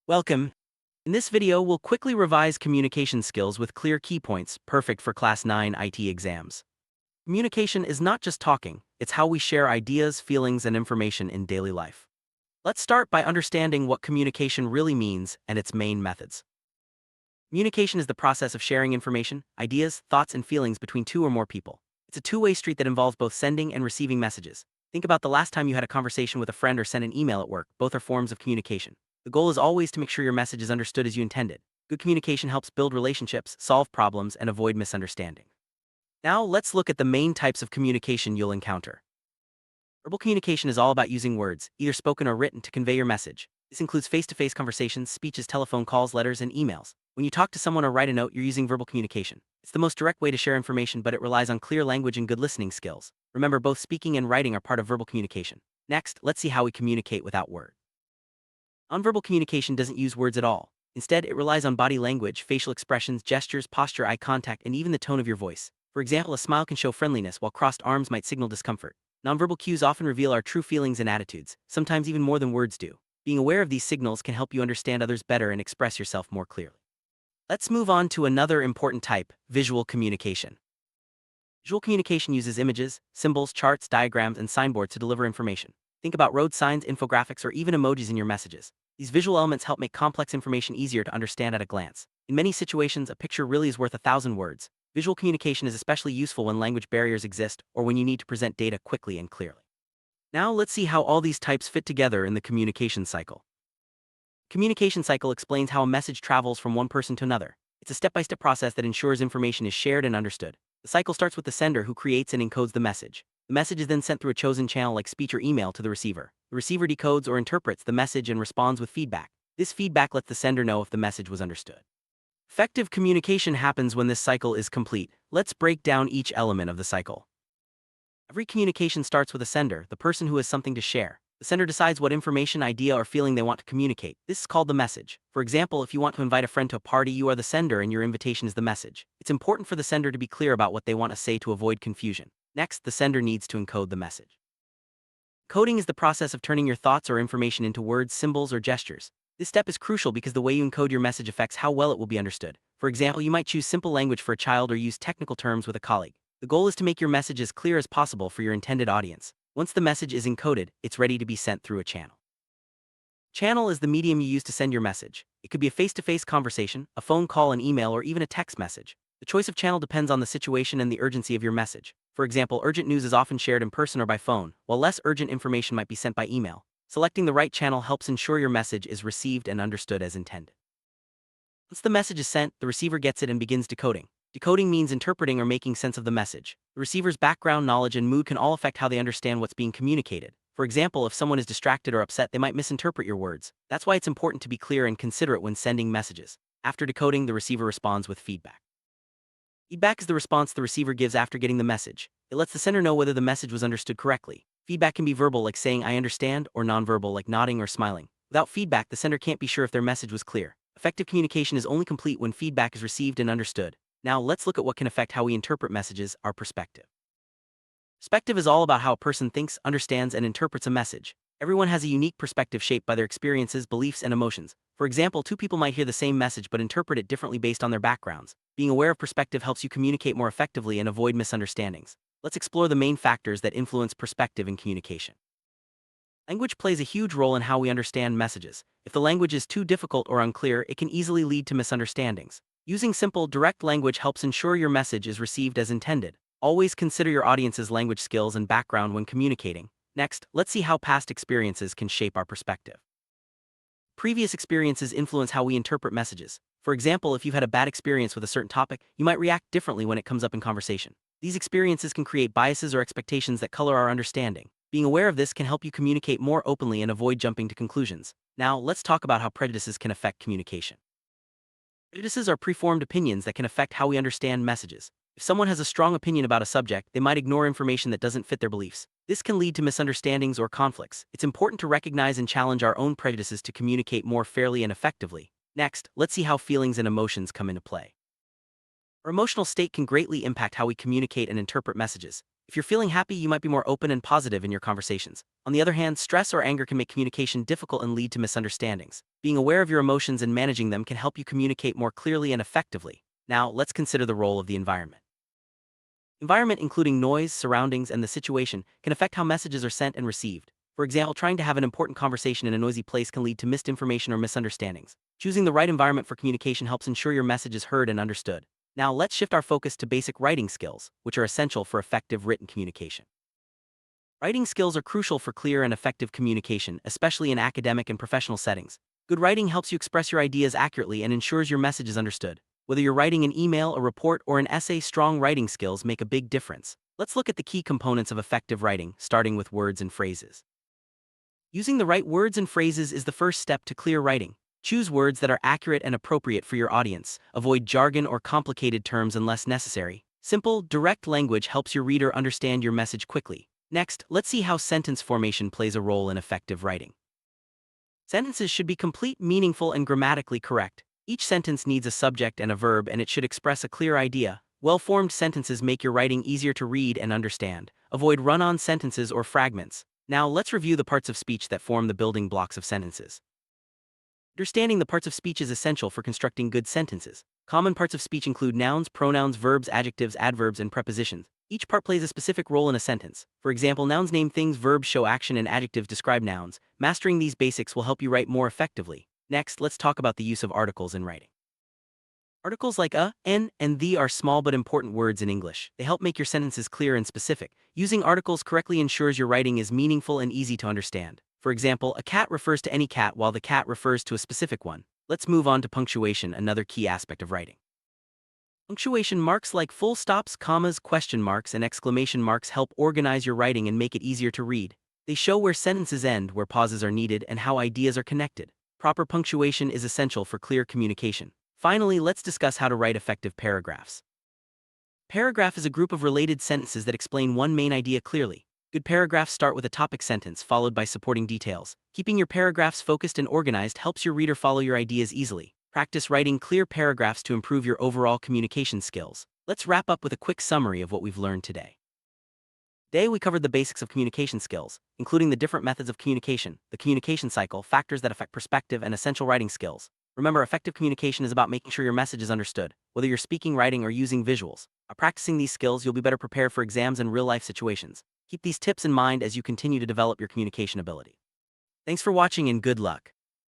Welcome. In this video, we'll quickly revise communication skills with clear key points, perfect for Class 9 IT exams. Communication is not just talking, it's how we share ideas, feelings, and information in daily life. Let's start by understanding what communication really means and its main methods. Communication is the process of sharing information, ideas, thoughts, and feelings between two or more people. It's a two-way street that involves both sending and receiving messages. Think about the last time you had a conversation with a friend or sent an email at work. Both are forms of communication. The goal is always to make sure your message is understood as you intended. Good communication helps build relationships, solve problems, and avoid misunderstanding. Now, let's look at the main types of communication you'll encounter. Verbal communication is all about using words, either spoken or written, to convey your message. This includes face-to-face conversations, speeches, telephone calls, letters, and emails. When you talk to someone or write a note, you're using verbal communication. It's the most direct way to share information, but it relies on clear language and good listening skills. Remember, both speaking and writing are part of verbal communication. Next, let's see how we communicate without words. Nonverbal communication doesn't use words at all. Instead, it relies on body language, facial expressions, gestures, posture, eye contact, and even the tone of your voice. For example, a smile can show friendliness, while crossed arms might signal discomfort. Nonverbal cues often reveal our true feelings and attitudes, sometimes even more than words do. Being aware of these signals can help you understand others better and express yourself more clearly. Let's move on to another important type, visual communication. Visual communication uses images, symbols, charts, diagrams, and signboards to deliver information. Think about road signs, infographics, or even emojis in your messages. These visual elements help make complex information easier to understand at a glance. In many situations, a picture really is worth 1,000 words. Visual communication is especially useful when language barriers exist or when you need to present data quickly and clearly. Now let's see how all these types fit together in the communication cycle. Communication cycle explains how a message travels from one person to another. It's a step-by-step process that ensures information is shared and understood. The cycle starts with the sender, who creates and encodes the message. The message is then sent through a chosen channel like speech or email to the receiver. The receiver decodes or interprets the message and responds with feedback. This feedback lets the sender know if the message was understood. Effective communication happens when this cycle is complete. Let's break down each element of the cycle. Every communication starts with a sender, the person who has something to share. The sender decides what information, idea, or feeling they want to communicate. This is called the message. For example, if you want to invite a friend to a party, you are the sender and your invitation is the message. It's important for the sender to be clear about what they want to say to avoid confusion. Next, the sender needs to encode the message. Coding is the process of turning your thoughts or information into words, symbols, or gestures. This step is crucial because the way you encode your message affects how well it will be understood. For example, you might choose simple language for a child or use technical terms with a colleague. The goal is to make your message as clear as possible for your intended audience. Once the message is encoded, it's ready to be sent through a channel. Channel is the medium you use to send your message. It could be a face-to-face conversation, a phone call, an email, or even a text message. The choice of channel depends on the situation and the urgency of your message. For example, urgent news is often shared in person or by phone, while less urgent information might be sent by email. Selecting the right channel helps ensure your message is received and understood as intended. Once the message is sent, the receiver gets it and begins decoding. Decoding means interpreting or making sense of the message. The receiver's background, knowledge, and mood can all affect how they understand what's being communicated. For example, if someone is distracted or upset, they might misinterpret your words. That's why it's important to be clear and considerate when sending messages. After decoding, the receiver responds with feedback. Feedback is the response the receiver gives after getting the message. It lets the sender know whether the message was understood correctly. Feedback can be verbal, like saying "I understand," or nonverbal, like nodding or smiling. Without feedback, the sender can't be sure if their message was clear. Effective communication is only complete when feedback is received and understood. Now, let's look at what can affect how we interpret messages, our perspective. Perspective is all about how a person thinks, understands, and interprets a message. Everyone has a unique perspective shaped by their experiences, beliefs, and emotions. For example, two people might hear the same message but interpret it differently based on their backgrounds. Being aware of perspective helps you communicate more effectively and avoid misunderstandings. Let's explore the main factors that influence perspective in communication. Language plays a huge role in how we understand messages. If the language is too difficult or unclear, it can easily lead to misunderstandings. Using simple, direct language helps ensure your message is received as intended. Always consider your audience's language skills and background when communicating. Next, let's see how past experiences can shape our perspective. Previous experiences influence how we interpret messages. For example, if you've had a bad experience with a certain topic, you might react differently when it comes up in conversation. These experiences can create biases or expectations that color our understanding. Being aware of this can help you communicate more openly and avoid jumping to conclusions. Now, let's talk about how prejudices can affect communication. Prejudices are preformed opinions that can affect how we understand messages. If someone has a strong opinion about a subject, they might ignore information that doesn't fit their beliefs. This can lead to misunderstandings or conflicts. It's important to recognize and challenge our own prejudices to communicate more fairly and effectively. Next, let's see how feelings and emotions come into play. Our emotional state can greatly impact how we communicate and interpret messages. If you're feeling happy, you might be more open and positive in your conversations. On the other hand, stress or anger can make communication difficult and lead to misunderstandings. Being aware of your emotions and managing them can help you communicate more clearly and effectively. Now, let's consider the role of the environment. Environment, including noise, surroundings, and the situation, can affect how messages are sent and received. For example, trying to have an important conversation in a noisy place can lead to misinformation or misunderstandings. Choosing the right environment for communication helps ensure your message is heard and understood. Now, let's shift our focus to basic writing skills, which are essential for effective written communication. Writing skills are crucial for clear and effective communication, especially in academic and professional settings. Good writing helps you express your ideas accurately and ensures your message is understood. Whether you're writing an email, a report, or an essay, strong writing skills make a big difference. Let's look at the key components of effective writing, starting with words and phrases. Using the right words and phrases is the first step to clear writing. Choose words that are accurate and appropriate for your audience. Avoid jargon or complicated terms unless necessary. Simple, direct language helps your reader understand your message quickly. Next, let's see how sentence formation plays a role in effective writing. Sentences should be complete, meaningful, and grammatically correct. Each sentence needs a subject and a verb, and it should express a clear idea. Well-formed sentences make your writing easier to read and understand. Avoid run-on sentences or fragments. Now, let's review the parts of speech that form the building blocks of sentences. Understanding the parts of speech is essential for constructing good sentences. Common parts of speech include nouns, pronouns, verbs, adjectives, adverbs, and prepositions. Each part plays a specific role in a sentence. For example, nouns name things, verbs show action, and adjectives describe nouns. Mastering these basics will help you write more effectively. Next, let's talk about the use of articles in writing. Articles like a, an, and the are small but important words in English. They help make your sentences clear and specific. Using articles correctly ensures your writing is meaningful and easy to understand. For example, a cat refers to any cat while the cat refers to a specific one. Let's move on to punctuation, another key aspect of writing. Punctuation marks like full stops, commas, question marks, and exclamation marks help organize your writing and make it easier to read. They show where sentences end, where pauses are needed, and how ideas are connected. Proper punctuation is essential for clear communication. Finally, let's discuss how to write effective paragraphs. Paragraph is a group of related sentences that explain one main idea clearly. Good paragraphs start with a topic sentence followed by supporting details. Keeping your paragraphs focused and organized helps your reader follow your ideas easily. Practice writing clear paragraphs to improve your overall communication skills. Let's wrap up with a quick summary of what we've learned today. Today we covered the basics of communication skills, including the different methods of communication, the communication cycle, factors that affect perspective, and essential writing skills. Remember, effective communication is about making sure your message is understood, whether you're speaking, writing, or using visuals. By practicing these skills, you'll be better prepared for exams and real-life situations. Keep these tips in mind as you continue to develop your communication ability. Thanks for watching and good luck.